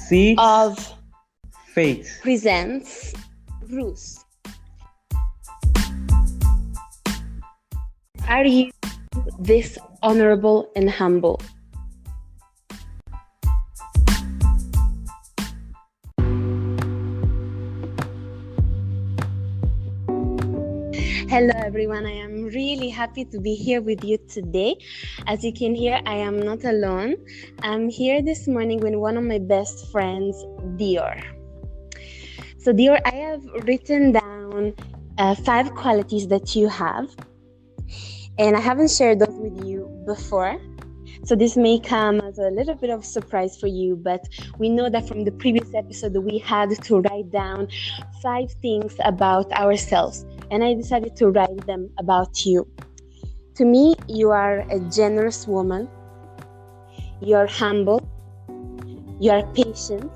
6 of Faith. presents Ruth. Are you this honorable and humble? Hello everyone, I am really happy to be here with you today. As you can hear, I am not alone. I'm here this morning with one of my best friends, Dior. So Dior, I have written down 5 qualities that you have, and I haven't shared those with you before. So this may come as a little bit of surprise for you, but we know that from the previous episode we had to write down 5 things about ourselves, and I decided to write them about you. To me, you are a generous woman, you are humble, you are patient,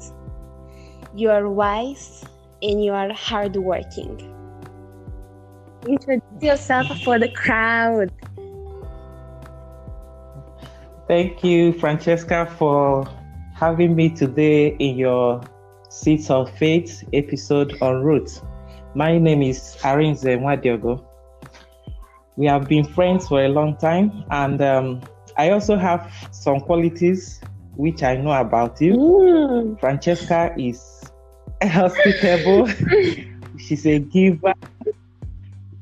you are wise, and you are hardworking. Introduce yourself for the crowd. Thank you, Francesca, for having me today in your Seeds of Faith episode on Ruth. My name is Arinze Mwadiogo. We have been friends for a long time, and I also have some qualities which I know about you. Francesca is hospitable. She's a giver.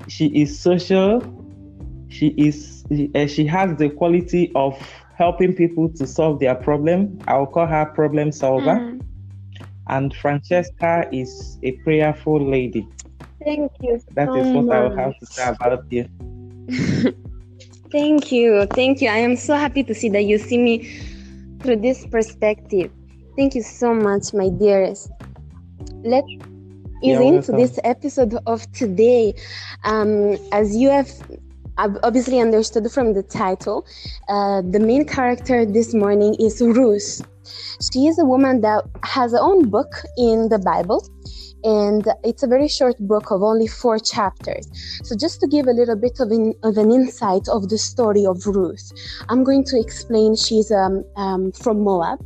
She is social. She has the quality of helping people to solve their problem. I will call her problem solver. And Francesca is a prayerful lady. Thank you. That is what I will have to say about you. Thank you. I am so happy to see that you see me through this perspective. Thank you so much, my dearest. Let's ease into this episode of today. As you have obviously understood from the title, the main character this morning is Ruth. She is a woman that has her own book in the Bible, and it's a very short book of only 4 chapters. So just to give a little bit of an insight of the story of Ruth, I'm going to explain. She's from Moab,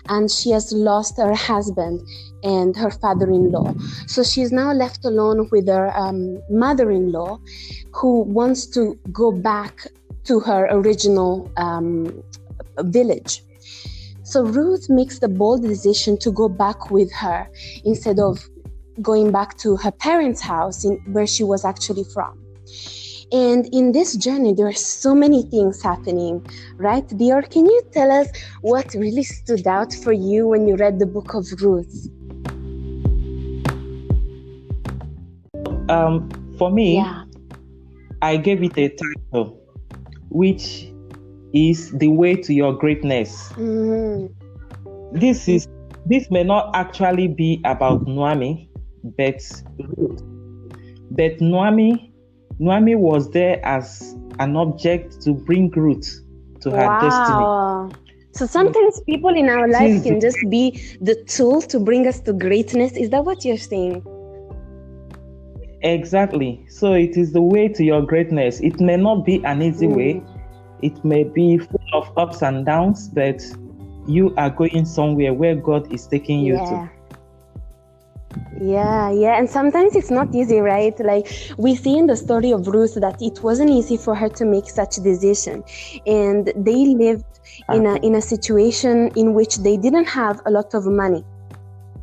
and she has lost her husband and her father-in-law. So she's now left alone with her mother-in-law, who wants to go back to her original village. So Ruth makes the bold decision to go back with her instead of going back to her parents' house where she was actually from. And in this journey, there are so many things happening, right? Dior, can you tell us what really stood out for you when you read the book of Ruth? For me, I gave it a title, which is The Way to Your Greatness. This may not actually be about Naomi, but Ruth. But Naomi was there as an object to bring Ruth to her destiny. So sometimes people in our life can just be the tool to bring us to greatness. Is that what you're saying? Exactly. So it is the way to your greatness. It may not be an easy way. It may be full of ups and downs, but you are going somewhere where God is taking you to. Yeah. And sometimes it's not easy, right? Like we see in the story of Ruth that it wasn't easy for her to make such a decision. And they lived in a situation in which they didn't have a lot of money,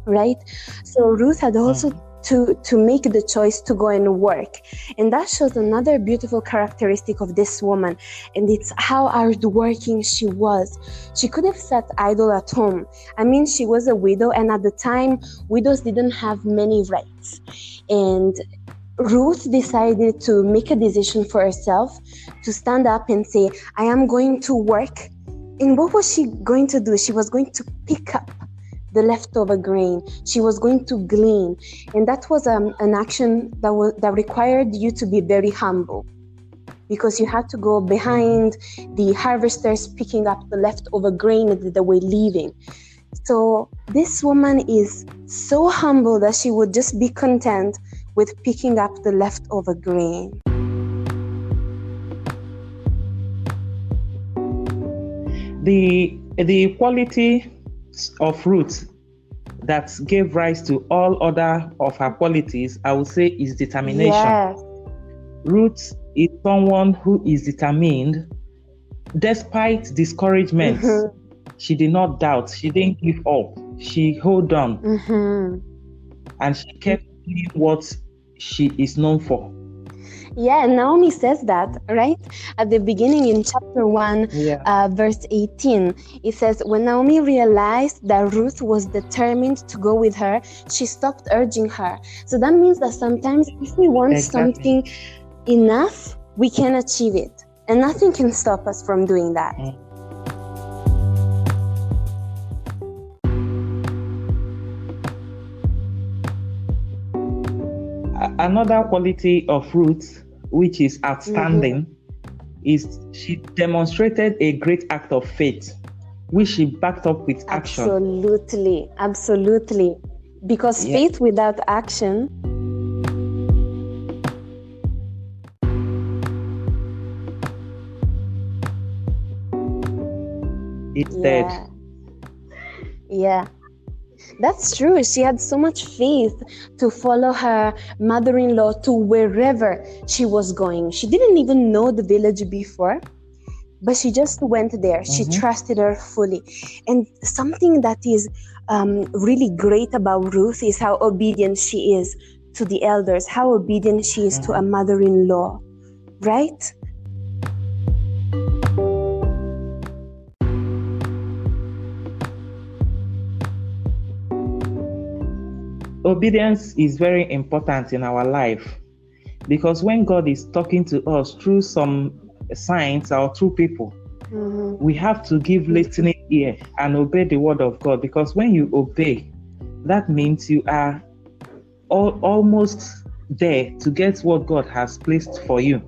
right? So Ruth had also to make the choice to go and work. And that shows another beautiful characteristic of this woman, and it's how hardworking she was. She could have sat idle at home. I mean, she was a widow, and at the time, widows didn't have many rights. And Ruth decided to make a decision for herself, to stand up and say, I am going to work. And what was she going to do? She was going to pick up the leftover grain. She was going to glean, and that was an action that required you to be very humble, because you had to go behind the harvesters picking up the leftover grain that they were leaving. So this woman is so humble that she would just be content with picking up the leftover grain. The quality of Ruth that gave rise to all other of her qualities, I would say, is determination. Yes. Ruth is someone who is determined. Despite discouragements, she did not doubt. She didn't give up. She held on. And she kept doing what she is known for. Yeah, Naomi says that, right? At the beginning in chapter 1, verse 18, it says, when Naomi realized that Ruth was determined to go with her, she stopped urging her. So that means that sometimes if we want something enough, we can achieve it. And nothing can stop us from doing that. Another quality of Ruth, which is outstanding, is she demonstrated a great act of faith, which she backed up with action. Absolutely. Because faith without action it's dead. Yeah. That's true. She had so much faith to follow her mother-in-law to wherever she was going. She didn't even know the village before, but she just went there. She trusted her fully. And something that is really great about Ruth is how obedient she is to the elders, how obedient she is to a mother-in-law, right? Obedience is very important in our life, because when God is talking to us through some signs or through people, we have to give listening ear and obey the word of God. Because when you obey, that means you are almost there to get what God has placed for you.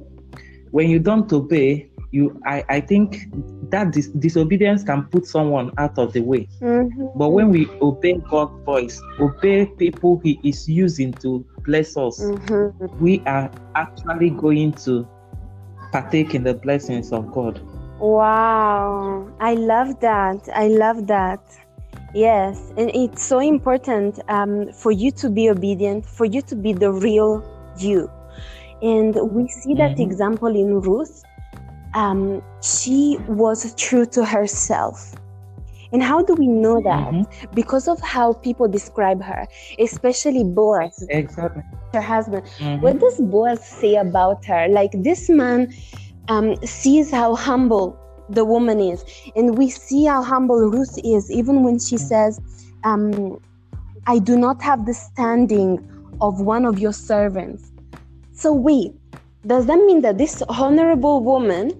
When you don't obey, I think that disobedience can put someone out of the way. But when we obey God's voice, obey people He is using to bless us, we are actually going to partake in the blessings of God. Wow, I love that. Yes, and it's so important for you to be obedient, for you to be the real you. And we see that example in Ruth. She was true to herself. And how do we know that? Because of how people describe her, especially Boaz, her husband. What does Boaz say about her? Like, this man sees how humble the woman is. And we see how humble Ruth is, even when she says, I do not have the standing of one of your servants. So wait, does that mean that this honorable woman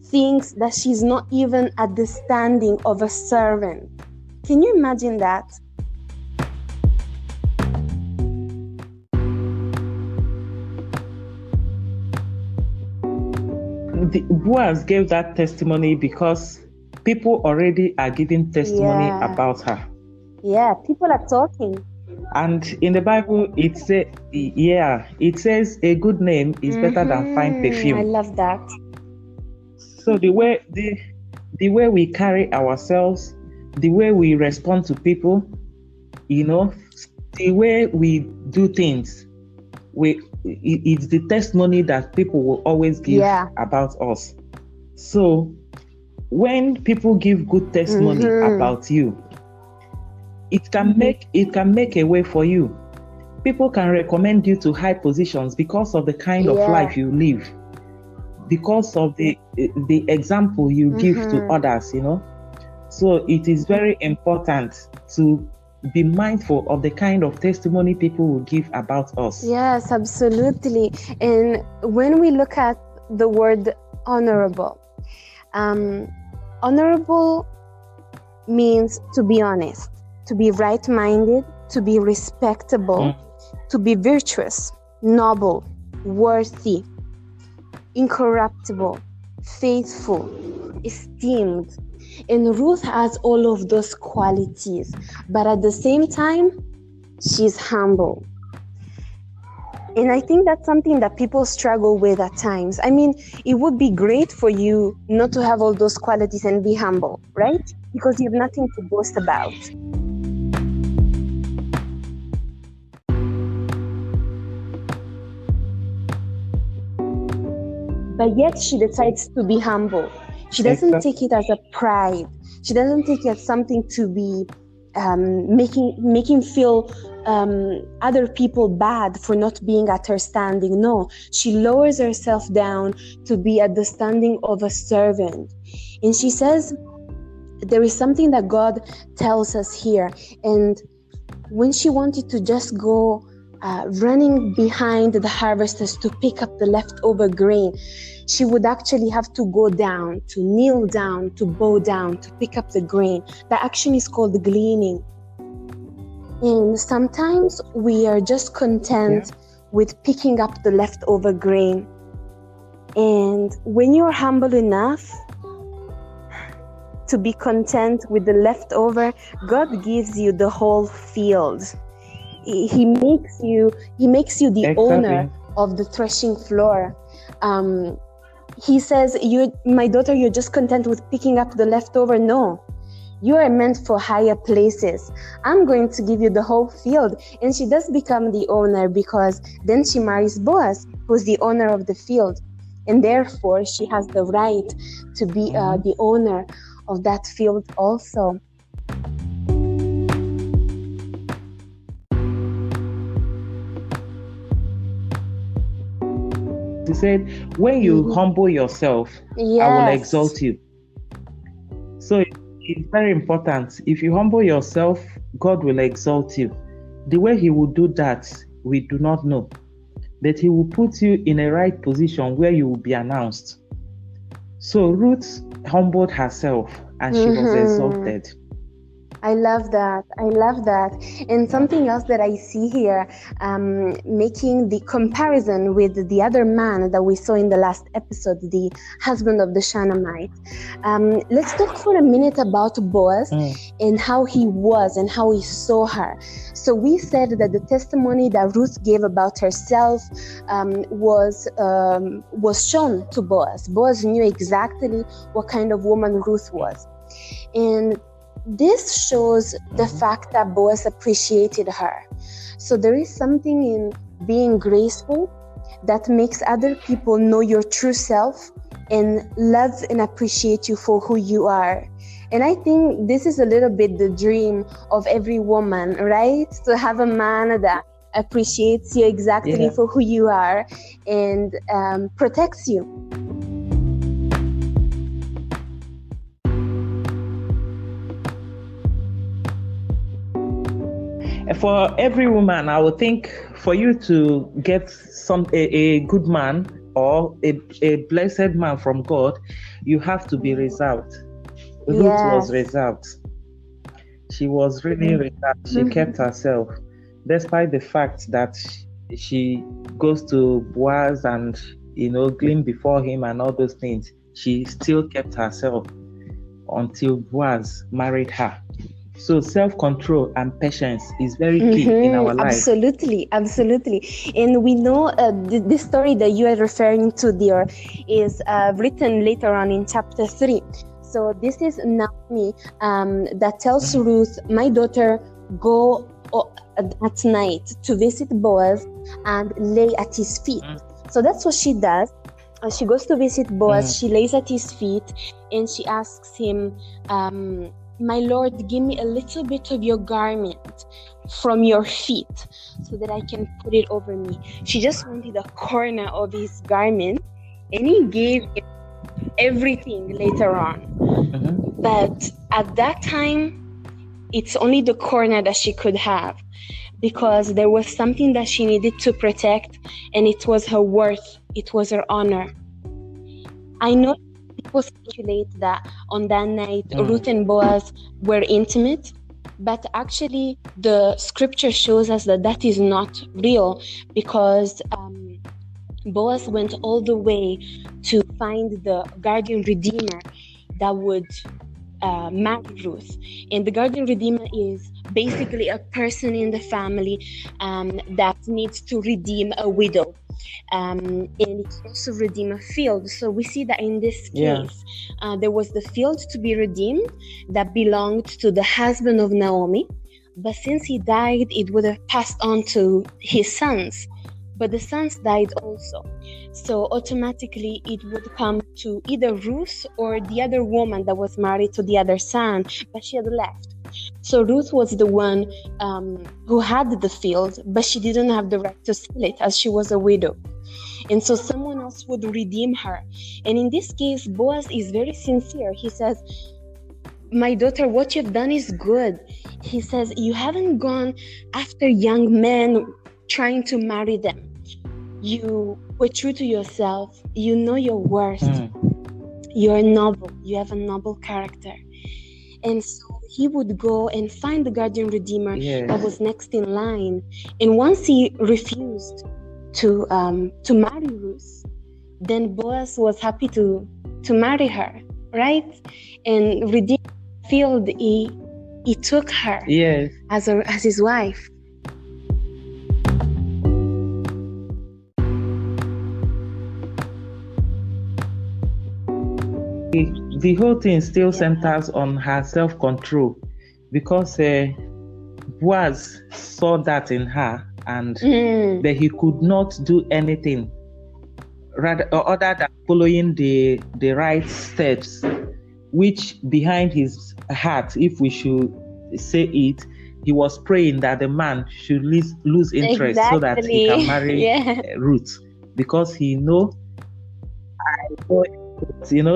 thinks that she's not even at the standing of a servant? Can you imagine that? Boaz gave that testimony because people already are giving testimony about her. Yeah, people are talking. And in the Bible, it says a good name is better than fine perfume. I love that. So the way we carry ourselves, the way we respond to people, the way we do things, it's the testimony that people will always give about us. So when people give good testimony about you, it can make a way for you. People can recommend you to high positions because of the kind of life you live, because of the example you give to others, So it is very important to be mindful of the kind of testimony people will give about us. Yes, absolutely. And when we look at the word honorable, honorable means to be honest, to be right-minded, to be respectable, to be virtuous, noble, worthy, incorruptible, faithful, esteemed. And Ruth has all of those qualities, but at the same time, she's humble. And I think that's something that people struggle with at times. I mean, it would be great for you not to have all those qualities and be humble, right? Because you have nothing to boast about. but yet she decides to be humble. She doesn't take it as a pride. She doesn't take it as something to be making feel other people bad for not being at her standing. No, she lowers herself down to be at the standing of a servant. And she says, there is something that God tells us here. And when she wanted to just go running behind the harvesters to pick up the leftover grain, she would actually have to go down, to kneel down, to bow down, to pick up the grain. That action is called gleaning. And sometimes we are just content with picking up the leftover grain. And when you're humble enough to be content with the leftover, God gives you the whole field. He makes you the owner of the threshing floor. He says, my daughter, you're just content with picking up the leftover. No, you are meant for higher places. I'm going to give you the whole field. And she does become the owner, because then she marries Boaz, who's the owner of the field. And therefore, she has the right to be the owner of that field also. He said, when you humble yourself, I will exalt you. So it's very important. If you humble yourself, God will exalt you. The way he will do that, we do not know. But he will put you in a right position where you will be announced. So Ruth humbled herself and she was exalted. I love that. And something else that I see here, making the comparison with the other man that we saw in the last episode, the husband of the Shunammite. Let's talk for a minute about Boaz and how he was and how he saw her. So we said that the testimony that Ruth gave about herself was shown to Boaz. Boaz knew exactly what kind of woman Ruth was. And this shows the fact that Boaz appreciated her. So there is something in being graceful that makes other people know your true self and love and appreciate you for who you are. And I think this is a little bit the dream of every woman, right? To have a man that appreciates you exactly for who you are and protects you. For every woman, I would think for you to get a good man or a blessed man from God, you have to be reserved. Ruth was reserved. She was really reserved. She kept herself, despite the fact that she goes to Boaz and glean before him and all those things. She still kept herself until Boaz married her. So self-control and patience is very key in our life. Absolutely. And we know this story that you are referring to, Dior, is written later on in chapter 3. So this is Naomi that tells Ruth, my daughter, go at night to visit Boaz and lay at his feet. So that's what she does. She goes to visit Boaz, she lays at his feet, and she asks him, my Lord, give me a little bit of your garment from your feet so that I can put it over me. She just wanted a corner of his garment, and he gave him everything later on. But at that time, it's only the corner that she could have, because there was something that she needed to protect, and it was her worth, it was her honor. I know people speculate that on that night Ruth and Boaz were intimate, but actually the scripture shows us that that is not real, because Boaz went all the way to find the guardian redeemer that would marry Ruth. And the guardian redeemer is basically a person in the family that needs to redeem a widow. And it also redeem a field. So we see that in this case, there was the field to be redeemed that belonged to the husband of Naomi. But since he died, it would have passed on to his sons. but the sons died also. So automatically it would come to either Ruth or the other woman that was married to the other son, but she had left. So Ruth was the one who had the field, but she didn't have the right to sell it as she was a widow. And so someone else would redeem her. And in this case, Boaz is very sincere. He says, my daughter, what you've done is good. He says, you haven't gone after young men trying to marry them. You were true to yourself. You know your worth. You're noble. You have a noble character. And so he would go and find the guardian redeemer that was next in line. And once he refused to marry Ruth, then Boaz was happy to marry her, right? And redeem the field. He took her as his wife. The whole thing still centers on her self-control, because Boaz saw that in her, and that he could not do anything other than following the right steps, which behind his heart, if we should say it, he was praying that the man should lose interest so that he can marry Ruth, because he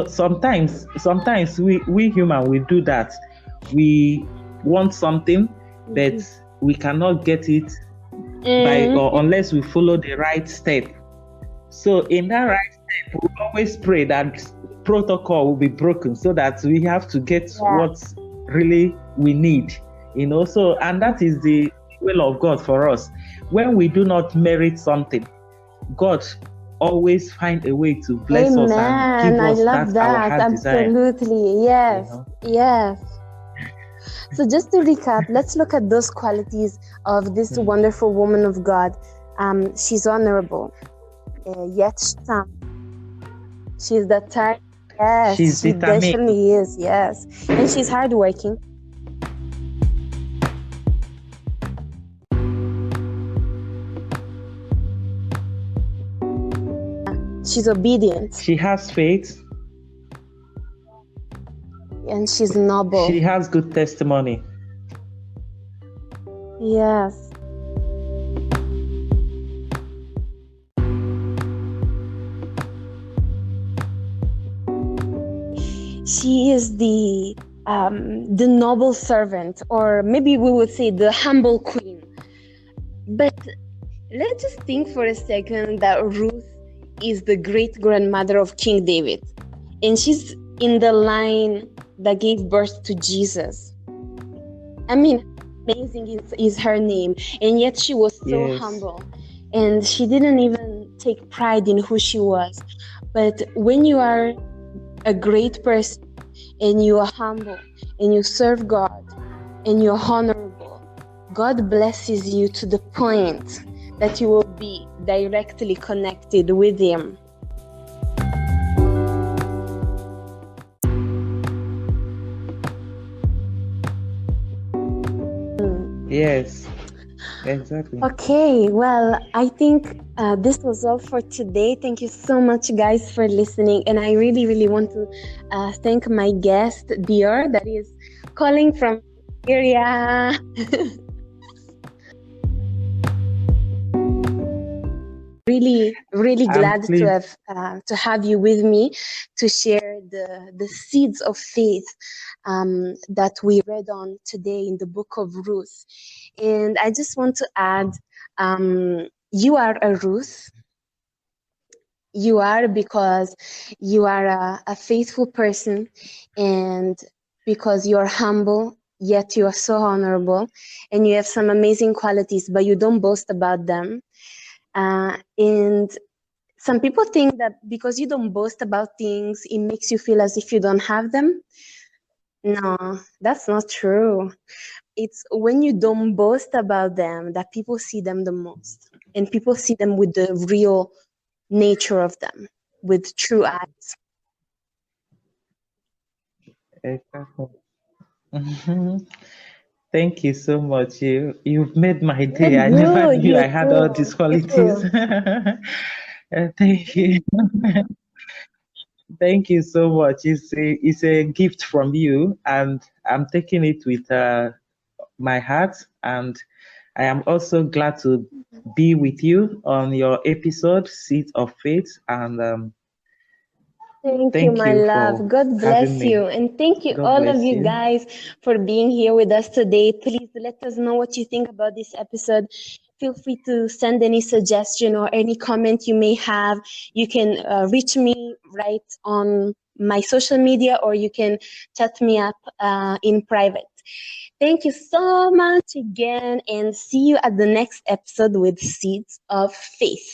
sometimes we human, we do that. We want something, but we cannot get it unless we follow the right step. So in that right step, we always pray that protocol will be broken so that we have to get what really we need. So, and that is the will of God for us. When we do not merit something, God always find a way to bless us and give us our heart desire. Absolutely. Yes. Yes. So just to recap, let's look at those qualities of this wonderful woman of God. She's honorable, yet she's the type. Yes, she definitely is. Yes, and she's hardworking. She's obedient. She has faith. And she's noble. She has good testimony. Yes. She is the noble servant, or maybe we would say the humble queen. But let's just think for a second that Ruth is the great-grandmother of King David, and she's in the line that gave birth to Jesus. I mean, amazing is her name, and yet she was so humble, and she didn't even take pride in who she was. But when you are a great person, and you are humble, and you serve God, and you're honorable, God blesses you to the point that you will be directly connected with Him. Yes, exactly. Okay, well, I think this was all for today. Thank you so much, guys, for listening. And I really, really want to thank my guest, Dior, that is calling from Syria. Really glad to have you with me to share the seeds of faith that we read on today in the book of Ruth. And I just want to add, you are a Ruth. You are, because you are a faithful person, and because you are humble, yet you are so honorable, and you have some amazing qualities, but you don't boast about them. And some people think that because you don't boast about things, it makes you feel as if you don't have them. No, that's not true. It's when you don't boast about them that people see them the most, and people see them with the real nature of them, with true eyes. Exactly. Mm-hmm. Thank you so much. You've made my day. You're I never good. knew You I had all too. these You qualities. too. Thank you. Thank you so much. It's a gift from you, and I'm taking it with my heart. And I am also glad to be with you on your episode, Seat of Faith. And Thank you, thank my you love. for God having bless me. you. And thank you, God all of bless you you. guys, for being here with us today. Please let us know what you think about this episode. Feel free to send any suggestion or any comment you may have. You can reach me right on my social media, or you can chat me up in private. Thank you so much again, and see you at the next episode with Seeds of Faith.